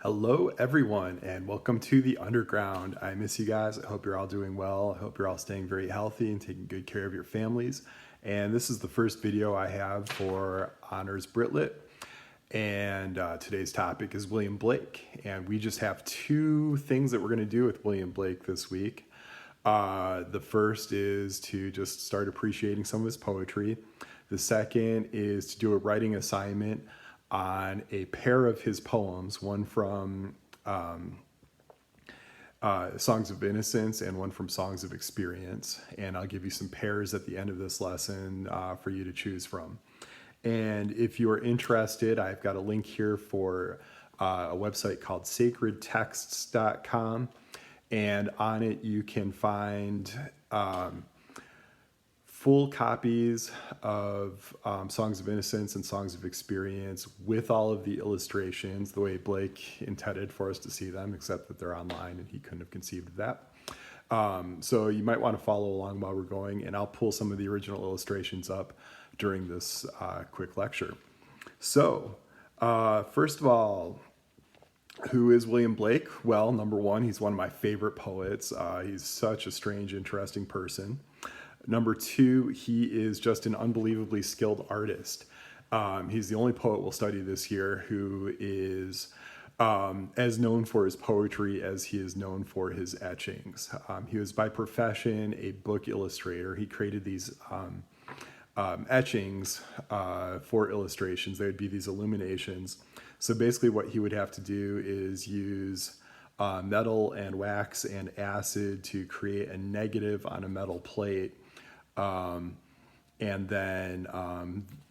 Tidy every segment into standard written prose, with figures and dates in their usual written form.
Hello, everyone, and welcome to the Underground. I miss you guys. I hope you're all doing well. I hope you're all staying very healthy and taking good care of your families. And this is the first video I have for Honors Britlit. And today's topic is William Blake. And we just have two things that we're going to do with William Blake this week. The first is to just start appreciating some of his poetry. The second is to do a writing assignment on a pair of his poems, one from Songs of Innocence and one from Songs of Experience. And I'll give you some pairs at the end of this lesson for you to choose from. And if you're interested, I've got a link here for a website called sacredtexts.com. And on it, you can find full copies of Songs of Innocence and Songs of Experience with all of the illustrations the way Blake intended for us to see them, except that they're online and he couldn't have conceived of that. So you might want to follow along while we're going, and I'll pull some of the original illustrations up during this quick lecture. So first of all, who is William Blake? Well, number one, he's one of my favorite poets. He's such a strange, interesting person. Number two, he is just an unbelievably skilled artist. He's the only poet we'll study this year who is as known for his poetry as he is known for his etchings. He was by profession a book illustrator. He created these etchings for illustrations. They would be these illuminations. So basically what he would have to do is use metal and wax and acid to create a negative on a metal plate. And then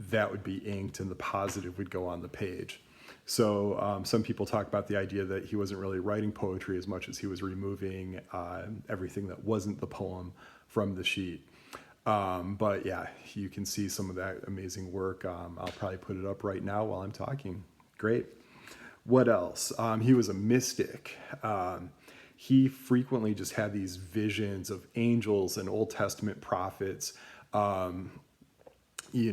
that would be inked and the positive would go on the page. So some people talk about the idea that he wasn't really writing poetry as much as he was removing everything that wasn't the poem from the sheet. But yeah, you can see some of that amazing work. I'll probably put it up right now while I'm talking. Great. What else? He was a mystic. He frequently just had these visions of angels and Old Testament prophets, and he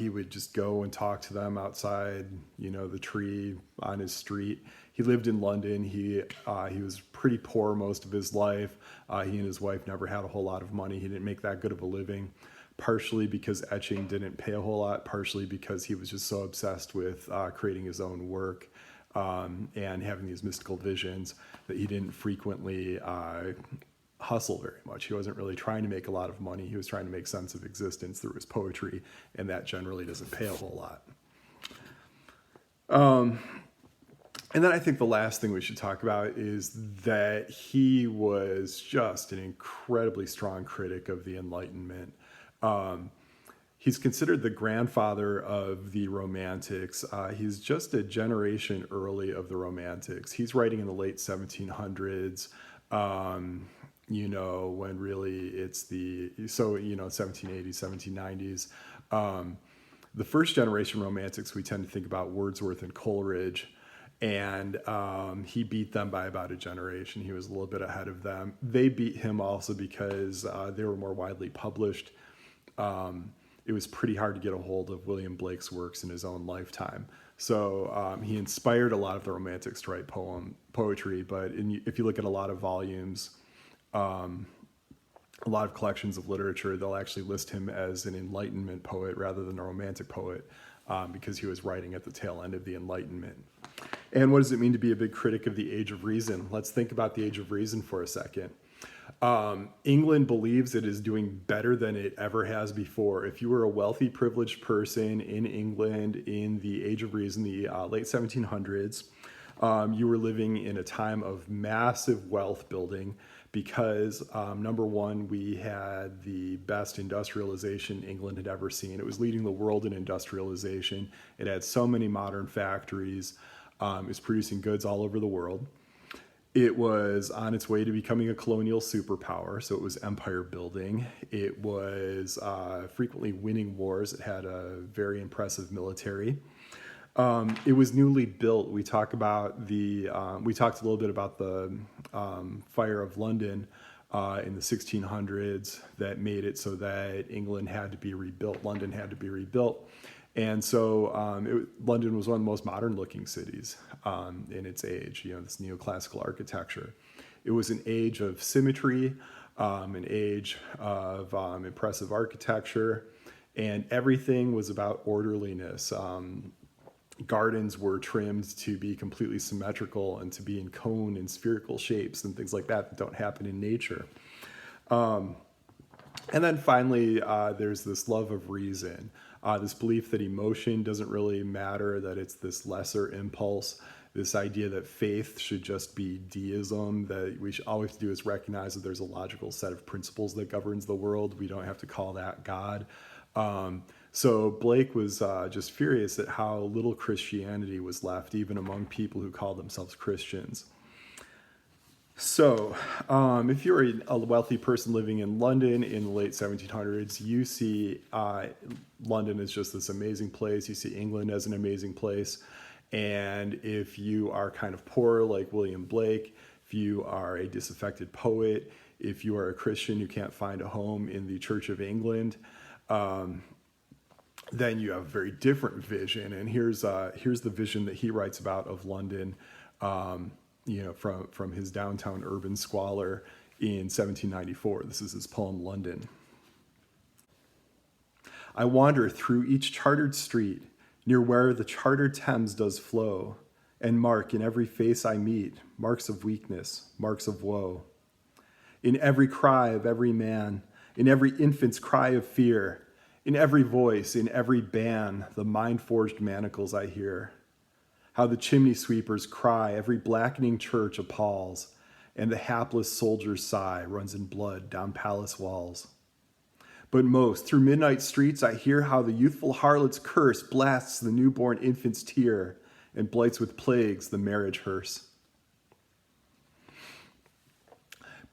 would just go and talk to them outside, the tree on his street. He lived in London. He was pretty poor most of his life. He and his wife never had a whole lot of money. He didn't make that good of a living, partially because etching didn't pay a whole lot, partially because he was just so obsessed with creating his own work. And having these mystical visions that he didn't frequently hustle very much. He wasn't really trying to make a lot of money. He was trying to make sense of existence through his poetry, and that generally doesn't pay a whole lot. And then I think the last thing we should talk about is that he was just an incredibly strong critic of the Enlightenment. He's considered the grandfather of the Romantics. He's just a generation early of the Romantics. He's writing in the late 1700s, when really it's 1780s, 1790s. The first generation Romantics, we tend to think about Wordsworth and Coleridge, and he beat them by about a generation. He was a little bit ahead of them. They beat him also because they were more widely published. It was pretty hard to get a hold of William Blake's works in his own lifetime. So he inspired a lot of the Romantics to write poetry, but if you look at a lot of volumes, a lot of collections of literature, they'll actually list him as an Enlightenment poet rather than a Romantic poet because he was writing at the tail end of the Enlightenment. And what does it mean to be a big critic of the Age of Reason? Let's think about the Age of Reason for a second. England believes it is doing better than it ever has before. If you were a wealthy, privileged person in England in the Age of Reason, the late 1700s, you were living in a time of massive wealth building because, number one, we had the best industrialization England had ever seen. It was leading the world in industrialization. It had so many modern factories. It was producing goods all over the world. It was on its way to becoming a colonial superpower, so it was empire building. It was frequently winning wars. It had a very impressive military. It was newly built. We talked a little bit about the fire of London in the 1600s that made it so that England had to be rebuilt. London had to be rebuilt. And so London was one of the most modern looking cities in its age, this neoclassical architecture. It was an age of symmetry, an age of impressive architecture, and everything was about orderliness. Gardens were trimmed to be completely symmetrical and to be in cone and spherical shapes and things like that don't happen in nature. And then finally, there's this love of reason, this belief that emotion doesn't really matter, that it's this lesser impulse, this idea that faith should just be deism, that we should always do is recognize that there's a logical set of principles that governs the world. We don't have to call that God. So Blake was just furious at how little Christianity was left, even among people who call themselves Christians. So, if you're a wealthy person living in London in the late 1700s, you see London as just this amazing place. You see England as an amazing place. And if you are kind of poor, like William Blake, if you are a disaffected poet, if you are a Christian who can't find a home in the Church of England, then you have a very different vision. And here's the vision that he writes about of London, from his downtown urban squalor in 1794. This is his poem, London. I wander through each chartered street, near where the chartered Thames does flow, and mark in every face I meet marks of weakness, marks of woe. In every cry of every man, in every infant's cry of fear, in every voice, in every ban, the mind-forged manacles I hear. How the chimney sweepers cry, every blackening church appalls, and the hapless soldier's sigh runs in blood down palace walls. But most, through midnight streets, I hear how the youthful harlot's curse blasts the newborn infant's tear and blights with plagues the marriage hearse.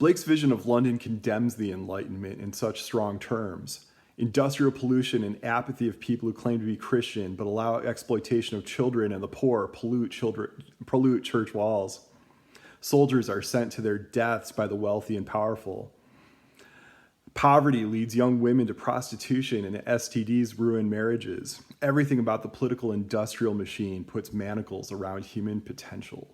Blake's vision of London condemns the Enlightenment in such strong terms. Industrial pollution and apathy of people who claim to be Christian but allow exploitation of children and the poor pollute church walls. Soldiers are sent to their deaths by the wealthy and powerful. Poverty leads young women to prostitution, and STDs ruin marriages. Everything about the political industrial machine puts manacles around human potential.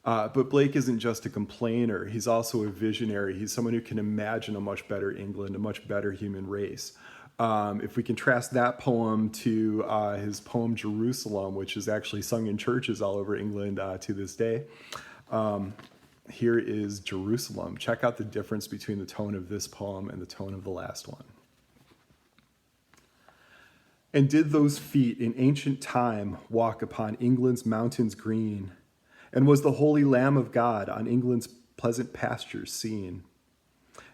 But Blake isn't just a complainer. He's also a visionary. He's someone who can imagine a much better England, a much better human race. If we contrast that poem to his poem Jerusalem, which is actually sung in churches all over England to this day, here is Jerusalem. Check out the difference between the tone of this poem and the tone of the last one. And did those feet in ancient time walk upon England's mountains green? And was the holy Lamb of God on England's pleasant pastures seen?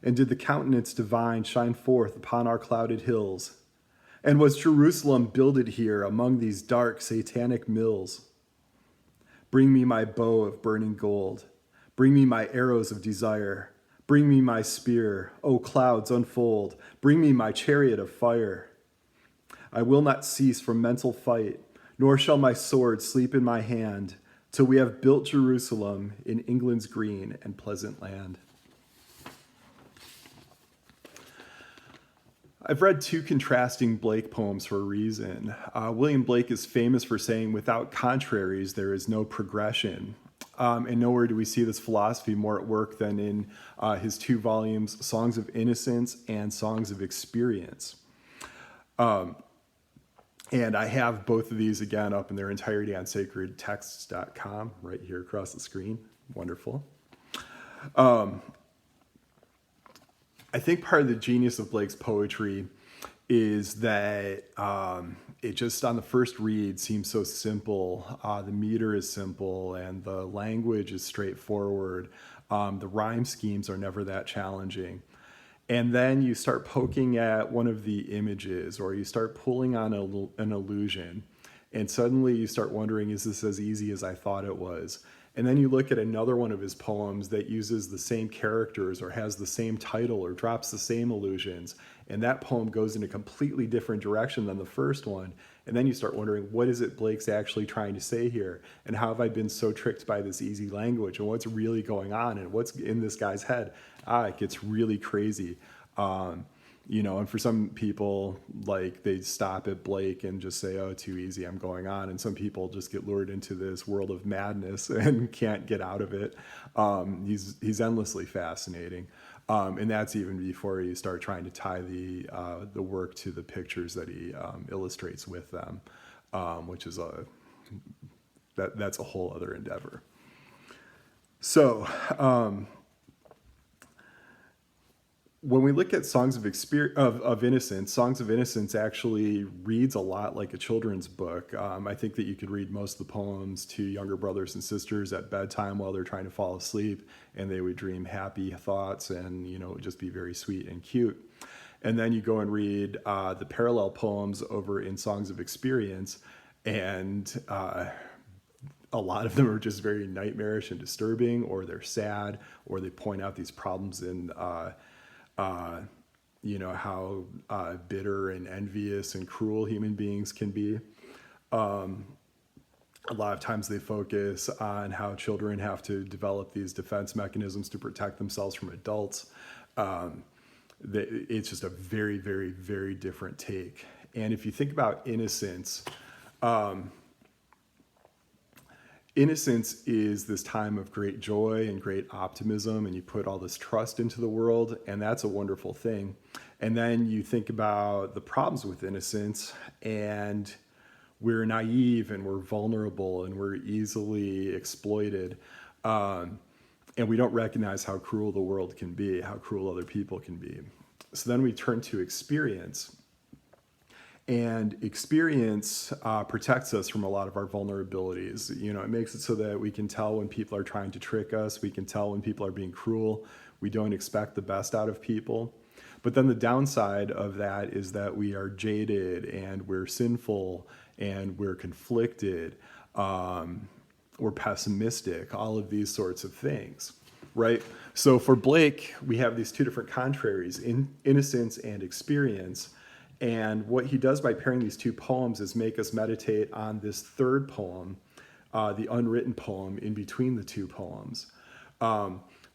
And did the countenance divine shine forth upon our clouded hills? And was Jerusalem builded here among these dark satanic mills? Bring me my bow of burning gold. Bring me my arrows of desire. Bring me my spear. O clouds, unfold. Bring me my chariot of fire. I will not cease from mental fight, nor shall my sword sleep in my hand, till we have built Jerusalem in England's green and pleasant land. I've read two contrasting Blake poems for a reason. William Blake is famous for saying, without contraries, there is no progression. And nowhere do we see this philosophy more at work than in his two volumes, Songs of Innocence and Songs of Experience. And I have both of these again up in their entirety on sacredtexts.com, right here across the screen. Wonderful. I think part of the genius of Blake's poetry is that it just on the first read seems so simple. The meter is simple and the language is straightforward. The rhyme schemes are never that challenging. And then you start poking at one of the images, or you start pulling on an illusion, and suddenly you start wondering, is this as easy as I thought it was? And then you look at another one of his poems that uses the same characters or has the same title or drops the same illusions, and that poem goes in a completely different direction than the first one. And then you start wondering, what is it Blake's actually trying to say here? And how have I been so tricked by this easy language? And what's really going on? And what's in this guy's head? It gets really crazy. And for some people, like, they stop at Blake and just say, oh, too easy, I'm going on. And some people just get lured into this world of madness and can't get out of it. He's endlessly fascinating. And that's even before you start trying to tie the work to the pictures that he illustrates with them, which is that's a whole other endeavor. So, when we look at Songs of Innocence, Songs of Innocence actually reads a lot like a children's book. I think that you could read most of the poems to younger brothers and sisters at bedtime while they're trying to fall asleep, and they would dream happy thoughts, and it would just be very sweet and cute. And then you go and read the parallel poems over in Songs of Experience, and a lot of them are just very nightmarish and disturbing, or they're sad, or they point out these problems in how bitter and envious and cruel human beings can be. A lot of times they focus on how children have to develop these defense mechanisms to protect themselves from adults. It's just a very, very, very different take. And if you think about innocence, innocence is this time of great joy and great optimism, and you put all this trust into the world, and that's a wonderful thing. And then you think about the problems with innocence, and we're naive, and we're vulnerable, and we're easily exploited. And we don't recognize how cruel the world can be, how cruel other people can be. So then we turn to experience. And experience protects us from a lot of our vulnerabilities. It makes it so that we can tell when people are trying to trick us. We can tell when people are being cruel. We don't expect the best out of people. But then the downside of that is that we are jaded, and we're sinful, and we're conflicted, we're pessimistic, all of these sorts of things, right? So for Blake, we have these two different contraries, innocence and experience. And what he does by pairing these two poems is make us meditate on this third poem, the unwritten poem in between the two poems.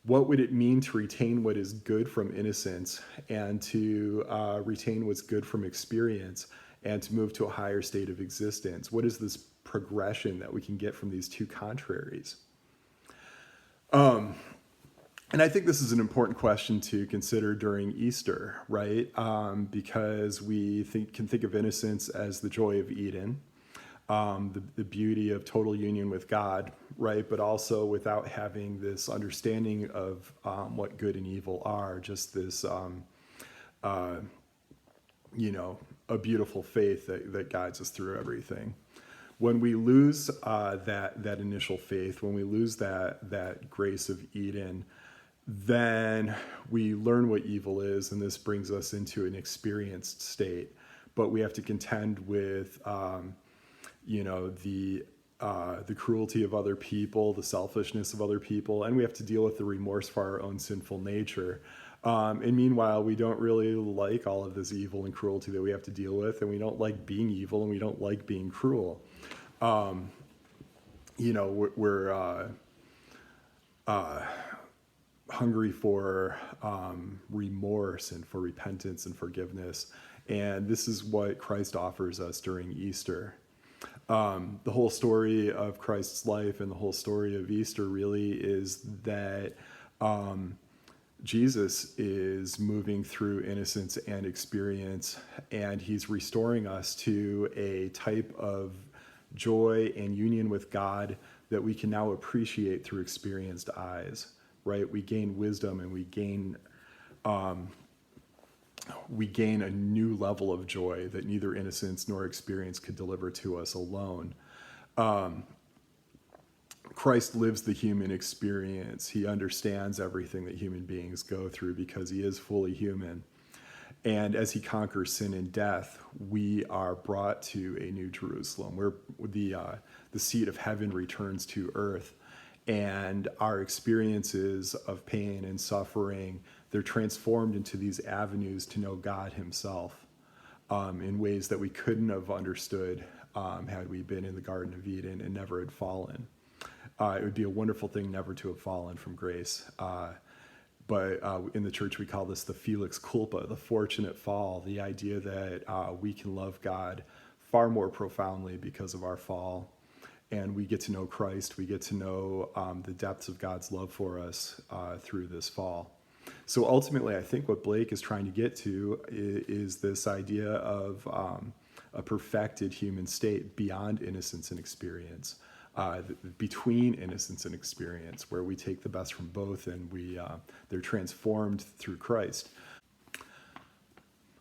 What would it mean to retain what is good from innocence, and to retain what's good from experience, and to move to a higher state of existence? What is this progression that we can get from these two contraries? And I think this is an important question to consider during Easter, right? Because we can think of innocence as the joy of Eden, the beauty of total union with God, right? But also without having this understanding of what good and evil are, just this, a beautiful faith that guides us through everything. When we lose that initial faith, when we lose that grace of Eden, then we learn what evil is, and this brings us into an experienced state. But we have to contend with, the cruelty of other people, the selfishness of other people, and we have to deal with the remorse for our own sinful nature. And meanwhile, we don't really like all of this evil and cruelty that we have to deal with, and we don't like being evil, and we don't like being cruel. We're hungry for remorse and for repentance and forgiveness. And this is what Christ offers us during Easter. The whole story of Christ's life and the whole story of Easter really is that Jesus is moving through innocence and experience, and he's restoring us to a type of joy and union with God that we can now appreciate through experienced eyes. Right, we gain wisdom, and we gain a new level of joy that neither innocence nor experience could deliver to us alone. Christ lives the human experience. He understands everything that human beings go through because he is fully human. And as he conquers sin and death, we are brought to a new Jerusalem, where the seat of heaven returns to earth. And our experiences of pain and suffering, they're transformed into these avenues to know God himself in ways that we couldn't have understood had we been in the Garden of Eden and never had fallen. It would be a wonderful thing never to have fallen from grace. but in the church we call this the Felix Culpa, the fortunate fall, the idea that we can love God far more profoundly because of our fall. And we get to know Christ, we get to know the depths of God's love for us through this fall. So ultimately, I think what Blake is trying to get to is this idea of a perfected human state beyond innocence and experience, between innocence and experience, where we take the best from both and they're transformed through Christ.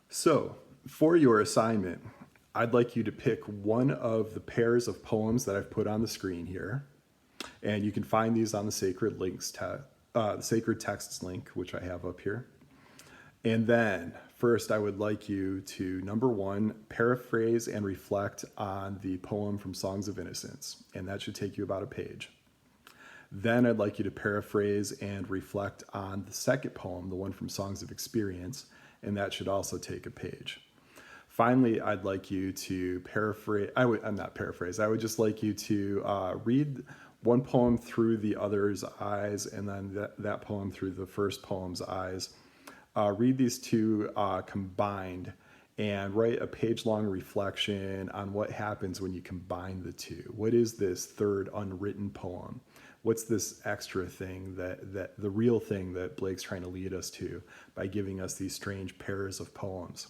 So for your assignment, I'd like you to pick one of the pairs of poems that I've put on the screen here. And you can find these on the Sacred Links the Sacred Texts link, which I have up here. And then first, I would like you to, number one, paraphrase and reflect on the poem from Songs of Innocence. And that should take you about a page. Then I'd like you to paraphrase and reflect on the second poem, the one from Songs of Experience. And that should also take a page. Finally, I'd like you to I would just like you to read one poem through the other's eyes, and then that poem through the first poem's eyes. Read these two combined and write a page-long reflection on what happens when you combine the two. What is this third unwritten poem? What's this extra thing, that the real thing that Blake's trying to lead us to by giving us these strange pairs of poems?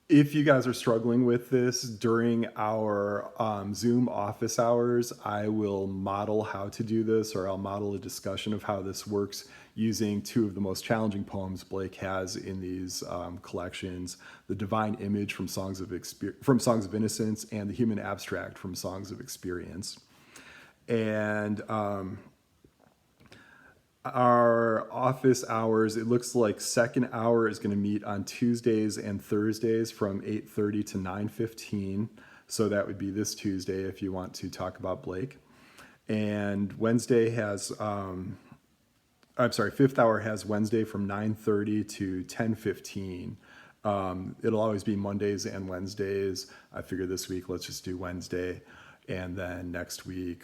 If you guys are struggling with this during our Zoom office hours, I will model how to do this, or I'll model a discussion of how this works using two of the most challenging poems Blake has in these collections: The Divine Image from Songs of Innocence and The Human Abstract from Songs of Experience. And our office hours, it looks like second hour is going to meet on Tuesdays and Thursdays from 8:30 to 9:15. So that would be this Tuesday if you want to talk about Blake. And Wednesday has, fifth hour has Wednesday from 9:30 to 10:15. It'll always be Mondays and Wednesdays. I figured this week, let's just do Wednesday. And then next week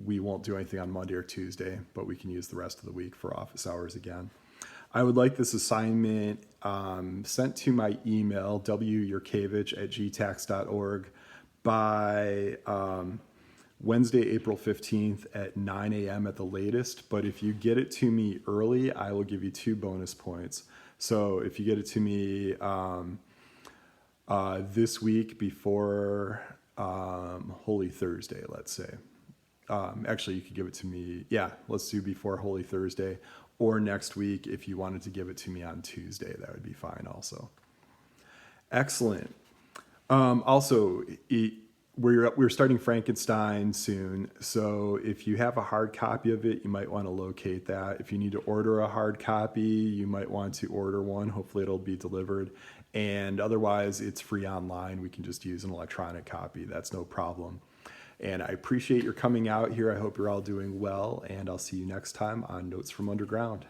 we won't do anything on Monday or Tuesday, but we can use the rest of the week for office hours again. I would like this assignment sent to my email, wyurkavich@gtax.org, by Wednesday, April 15th at 9 a.m. at the latest. But if you get it to me early, I will give you 2 bonus points. So if you get it to me this week before Holy Thursday, let's say. Actually, you could give it to me, let's do before Holy Thursday, or next week if you wanted to give it to me on Tuesday, that would be fine also. Excellent. Also, we're starting Frankenstein soon, so if you have a hard copy of it, you might want to locate that. If you need to order a hard copy, you might want to order one. Hopefully it'll be delivered. And otherwise, it's free online. We can just use an electronic copy. That's no problem. And I appreciate your coming out here. I hope you're all doing well, and I'll see you next time on Notes from Underground.